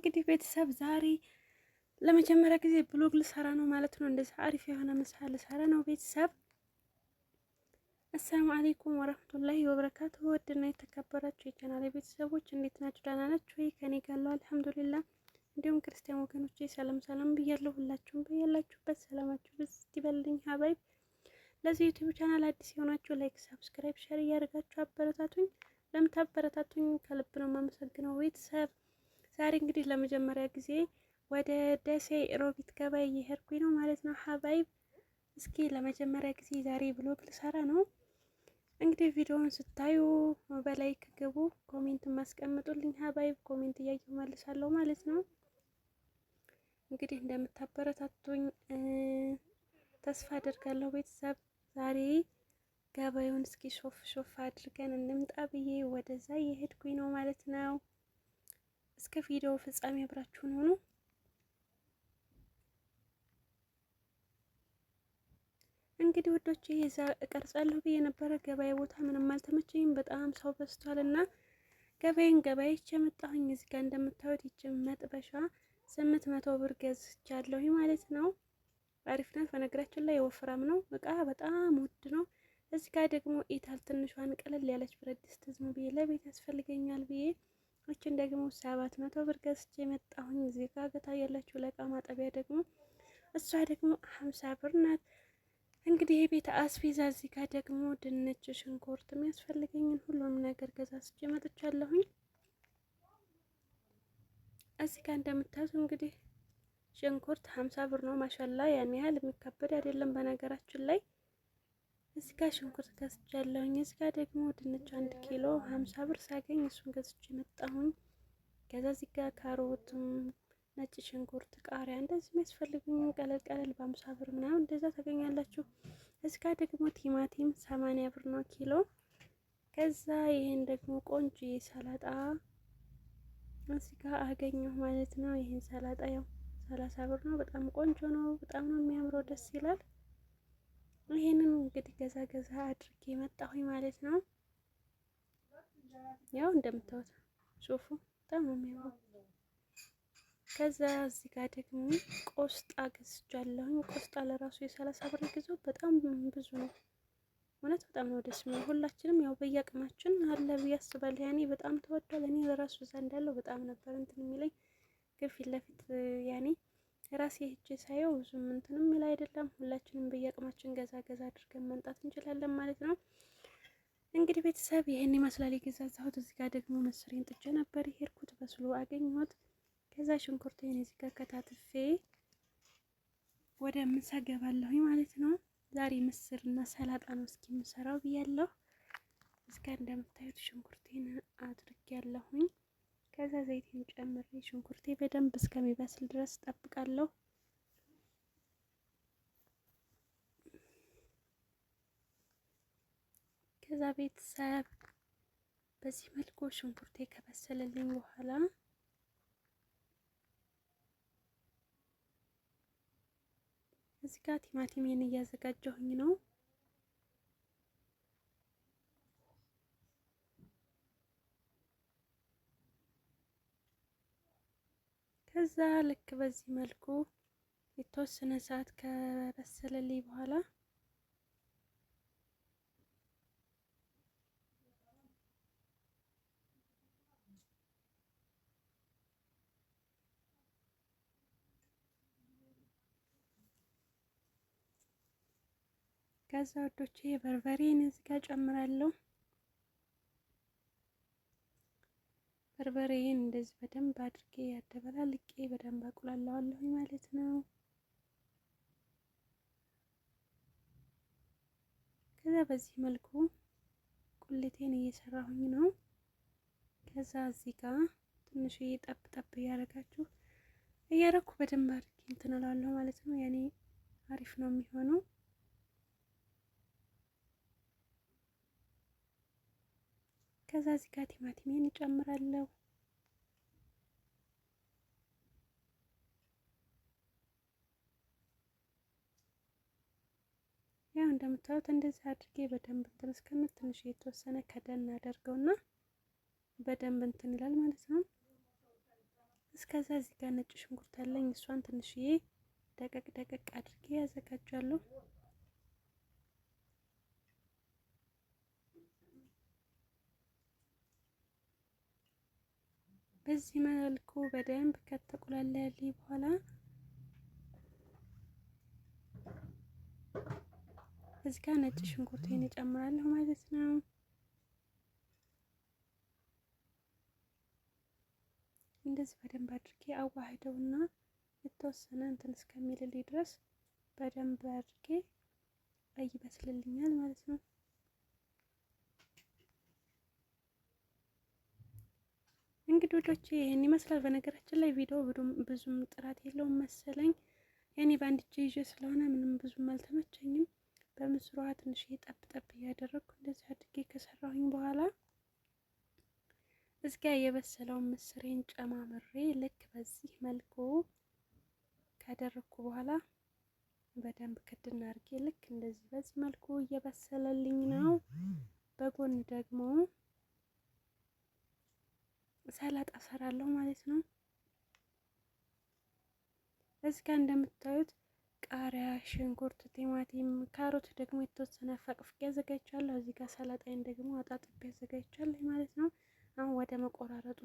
እንግዲህ ቤተሰብ ዛሬ ለመጀመሪያ ጊዜ ብሎግ ልሰራ ነው ማለት ነው። እንደዚህ አሪፍ የሆነ ምሳ ልሰራ ነው ቤተሰብ። አሰላሙ አለይኩም ወረህመቱላሂ ወበረካቱ። ውድና የተከበራችሁ የቻናሌ ቤተሰቦች እንዴት ናችሁ? ደህና ናችሁ ወይ? ከኔ ጋር አለሁ አልሐምዱሊላህ። እንዲሁም ክርስቲያን ወገኖቼ ሰላም ሰላም ብያለሁ። ሁላችሁም በያላችሁበት ሰላማችሁ ብዝ ይበልልኝ ሀባይብ። ለዚህ ዩቲዩብ ቻናል አዲስ የሆናችሁ ላይክ፣ ሰብስክራይብ፣ ሼር እያደረጋችሁ አበረታቱኝ። ለምታበረታቱኝ ከልብ ነው የማመሰግነው ቤተሰብ። ዛሬ እንግዲህ ለመጀመሪያ ጊዜ ወደ ደሴ ሮቢት ገበያ እየሄድኩኝ ነው ማለት ነው ሀባይብ። እስኪ ለመጀመሪያ ጊዜ ዛሬ ብሎግ ልሰራ ነው። እንግዲህ ቪዲዮውን ስታዩ በላይክ ግቡ፣ ኮሜንት ማስቀምጡልኝ ሀባይብ። ኮሜንት እያየሁ መልሳለሁ ማለት ነው። እንግዲህ እንደምታበረታቱኝ ተስፋ አደርጋለሁ ቤተሰብ። ዛሬ ገበያውን እስኪ ሾፍ ሾፍ አድርገን እንምጣ ብዬ ወደዛ እየሄድኩኝ ነው ማለት ነው። እስከ ቪዲዮ ፍጻሜ አብራችሁን ሆኑ። እንግዲህ ውዶች የዛ እቀርጻለሁ ብዬ ነበረ። ገበያ ቦታ ምንም አልተመቸኝም፣ በጣም ሰው በዝቷል እና ገበያ ይቼ መጣሁኝ። እዚህ ጋር እንደምታዩት ይቺ መጥበሻ 800 ብር ገዝቻለሁ ማለት ነው። አሪፍ ናት። በነገራችን ላይ ወፍራም ነው፣ እቃ በጣም ውድ ነው። እዚህ ጋር ደግሞ ኢታል ትንሿን ቀለል ያለች ብረት ድስት ዝም ብዬ ለቤት ያስፈልገኛል ብዬ እችን ደግሞ 700 ብር ገዝቼ መጣሁኝ። እዚህ ጋር ገታ ያላችሁ ለእቃ ማጠቢያ ደግሞ እሷ ደግሞ 50 ብር ናት። እንግዲህ የቤት አስቤዛ እዚህ ጋር ደግሞ ድንች፣ ሽንኩርት የሚያስፈልገኝን ሁሉንም ነገር ገዛዝቼ መጥቻለሁኝ። እዚህ ጋር እንደምታዩት እንግዲህ ሽንኩርት 50 ብር ነው። ማሻላ ያን ያህል የሚከበድ አይደለም በነገራችን ላይ። እዚህ ጋር ሽንኩርት ገዝቻለሁኝ። እዚህ ጋር ደግሞ ድንች 1 ኪሎ 50 ብር ሳገኝ እሱን ገዝቼ መጣሁኝ። ከዛ እዚህ ጋር ካሮትም፣ ነጭ ሽንኩርት፣ ቃሪያ እንደዚህ የሚያስፈልጉኝ ቀለል በ50 ብር ምናምን እንደዛ ታገኛላችሁ። እዚህ ጋር ደግሞ ቲማቲም 80 ብር ነው ኪሎ። ከዛ ይሄን ደግሞ ቆንጆ ሰላጣ እዚህ ጋር አገኘሁ ማለት ነው። ይሄን ሰላጣ ያው 30 ብር ነው። በጣም ቆንጆ ነው። በጣም ነው የሚያምረው፣ ደስ ይላል። ይሄንን እንግዲህ ገዛ አድርጌ መጣሁኝ ማለት ነው። ያው እንደምታዩት ሱፉ በጣም ነው የሚያምረው። ከዛ እዚህ ጋር ደግሞ ቆስጣ ገዝቻለሁኝ። ቆስጣ ለራሱ የ30 ብር ይገዛው በጣም ብዙ ነው። እውነት በጣም ነው ደስ የሚለው። ሁላችንም ያው በየአቅማችን አለ ብዬ አስባለሁ። ያኔ በጣም ተወዷል። እኔ ለራሱ እዛ እንዳለው በጣም ነበር እንትን የሚለኝ፣ ግን ፊት ለፊት ያኔ ራሴ ሄጄ ሳየው ብዙም እንትን የሚል አይደለም። ሁላችንም በየአቅማችን ገዛ አድርገን መምጣት እንችላለን ማለት ነው። እንግዲህ ቤተሰብ ይሄን ይመስላል የገዛዛሁት። እዚህ ጋር ደግሞ ምስሬን ጥጄ ነበር የሄድኩት፣ በስሎ አገኘሁት። ከዛ ሽንኩርቴን እዚህ ጋር ከታትፌ ወደ ምሳ ገባለሁኝ ማለት ነው። ዛሬ ምስርና ሰላጣ ነው እስኪ የምሰራው ብያለሁ። እዚህ ጋር እንደምታዩት ሽንኩርቴን አድርጌያለሁኝ። ከዛ ዘይቴን ጨምሬ ሽንኩርቴ በደንብ እስከሚበስል ድረስ ጠብቃለሁ። ከዛ ቤተሰብ በዚህ መልኩ ሽንኩርቴ ከበሰለልኝ በኋላ እዚህ ጋር ቲማቲሜን እያዘጋጀሁኝ ነው። ከዛ ልክ በዚህ መልኩ የተወሰነ ሰዓት ከበሰለልኝ በኋላ ከዛ ወዶቼ በርበሬን እዚህ ጋር ጨምራለሁ። በርበሬን እንደዚህ በደንብ አድርጌ ያደበላልቄ በደንብ አቁላለዋለሁ ማለት ነው። ከዛ በዚህ መልኩ ቁሌቴን እየሰራሁኝ ነው። ከዛ እዚህ ጋር ትንሽዬ ጠብ እያረኩ በደንብ አድርጌ እንትን እላለሁ ማለት ነው። ያኔ አሪፍ ነው የሚሆነው። ከዛ እዚህ ጋር ቲማቲሜን እጨምራለሁ። ያው እንደምታዩት እንደዚህ አድርጌ በደንብ እንትን እስከምል ትንሽ የተወሰነ ከደን አደርገውና በደንብ እንትን ይላል ማለት ነው። እስከዛ እዚህ ጋር ነጭ ሽንኩርት አለኝ። እሷን ትንሽዬ ደቀቅ ደቀቅ አድርጌ ያዘጋጃለሁ። በዚህ መልኩ በደንብ ከተቆላለልኝ በኋላ እዚህ ጋር ነጭ ሽንኩርቴን እጨምራለሁ ማለት ነው። እንደዚህ በደንብ አድርጌ አዋህደውና የተወሰነ እንትን እስከሚልልኝ ድረስ በደንብ አድርጌ ይበስልልኛል ማለት ነው። እንግዲህ ወዶቼ ይሄን ይመስላል። በነገራችን ላይ ቪዲዮ ብዙም ጥራት የለውም መሰለኝ። ያኔ በአንድ እጄ ይዤ ስለሆነ ምንም ብዙም አልተመቸኝም። በምስሯ ትንሽ ጠብ ጠብ እያደረግኩ እንደዚህ አድርጌ ከሰራሁኝ በኋላ እዚጋ የበሰለውን ምስሬን ጨማምሬ ልክ በዚህ መልኩ ካደረግኩ በኋላ በደንብ ክድና አድርጌ ልክ እንደዚህ በዚህ መልኩ እየበሰለልኝ ነው። በጎን ደግሞ ሰላጣ እሰራለሁ ማለት ነው። እዚህ ጋር እንደምታዩት ቃሪያ፣ ሽንኩርት፣ ቲማቲም፣ ካሮት ደግሞ የተወሰነ ፈቅፍቄ አዘጋጅቻለሁ። እዚህ ጋር ሰላጣይን ደግሞ አጣጥቤ አዘጋጅቻለሁ ማለት ነው። አሁን ወደ መቆራረጡ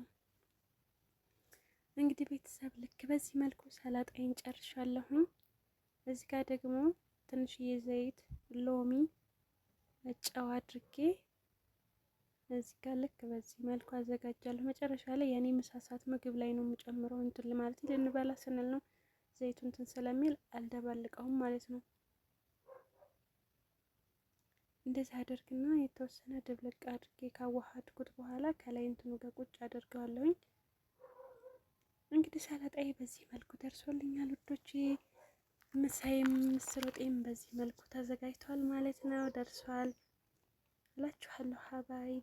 እንግዲህ ቤተሰብ ልክ በዚህ መልኩ ሰላጣይን ጨርሻለሁኝ። እዚህ ጋር ደግሞ ትንሽዬ ዘይት፣ ሎሚ፣ ጨው አድርጌ እዚህ ጋር ልክ በዚህ መልኩ አዘጋጃለሁ። መጨረሻ ላይ የኔ ምሳ ሰዓት ምግብ ላይ ነው የምጨምረው። እንትን ማለት ልንበላ ስንል ነው ዘይቱ እንትን ስለሚል አልደባልቀውም ማለት ነው። እንደዚህ አደርግና የተወሰነ ድብልቅ አድርጌ ካዋሃድኩት በኋላ ከላይ እንትኑ ጋር ቁጭ አደርገዋለሁኝ። እንግዲህ ሰላጣዬ በዚህ መልኩ ደርሶልኛል ውዶቼ። ምሳዬም ምስር ወጤም በዚህ መልኩ ተዘጋጅቷል ማለት ነው። ደርሷል እላችኋለሁ ሀባይ።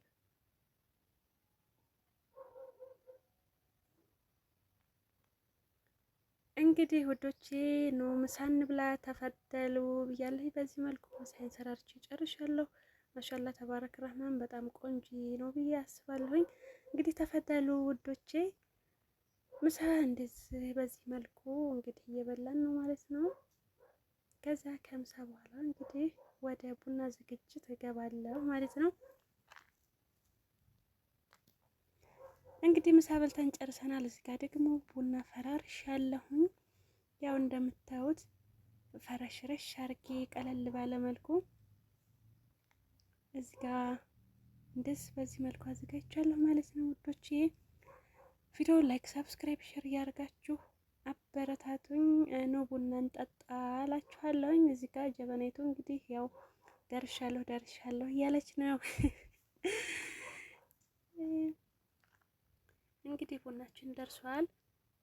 እንግዲህ ውዶቼ ኑ ምሳ እንብላ ተፈተሉ ብያለሁ። በዚህ መልኩ ምሳዬን ሰራርቼ ጨርሻለሁ። ማሻላ ተባረክ ረህማን በጣም ቆንጆ ነው ብዬ አስባለሁኝ። እንግዲህ ተፈተሉ ውዶቼ። ምሳ እንደዚህ በዚህ መልኩ እንግዲህ እየበላን ነው ማለት ነው። ከዛ ከምሳ በኋላ እንግዲህ ወደ ቡና ዝግጅት እገባለሁ ማለት ነው። እንግዲህ ምሳ በልተን ጨርሰናል። እዚህ ጋር ደግሞ ቡና ፈራርሻለሁኝ። ያው እንደምታዩት ፈረሽረሽ አርጌ ቀለል ባለ መልኩ እዚህ ጋር እንደዚህ በዚህ መልኩ አዘጋጅቻለሁ ማለት ነው ውዶቼ። ቪዲዮ ላይክ፣ ሰብስክራይብ፣ ሼር እያደረጋችሁ አበረታቱኝ። ነው ቡና እንጠጣ እላችኋለሁኝ። እዚህ ጋር ጀበናይቱ እንግዲህ ያው ደርሻለሁ እያለች ነው። እንግዲህ ቡናችን ደርሷል።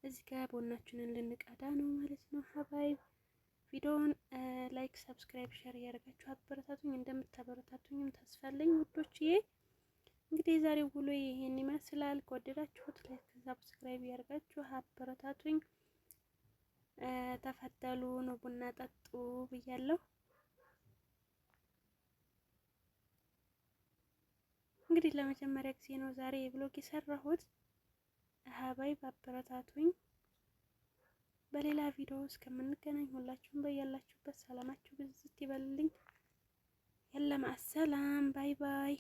እዚህ ጋር ቡናችንን ልንቀዳ ነው ማለት ነው ሀባይ። ቪዲዮውን ላይክ፣ ሰብስክራይብ፣ ሼር እያደረጋችሁ አበረታቱኝ። እንደምታበረታቱኝም ተስፋ አለኝ ውዶችዬ። እንግዲህ የዛሬው ውሎ ይሄን ይመስላል። ከወደዳችሁት ላይክ፣ ሰብስክራይብ እያደረጋችሁ አበረታቱኝ። ተፈተሉ ነው ቡና ጠጡ ብያለሁ። እንግዲህ ለመጀመሪያ ጊዜ ነው ዛሬ ብሎግ የሰራሁት። ሀባይ አበረታቱኝ። በሌላ ቪዲዮ እስከምንገናኝ ሁላችሁም በያላችሁበት ሰላማችሁ ብዝት ይበልልኝ። የለም አሰላም ባይ ባይ።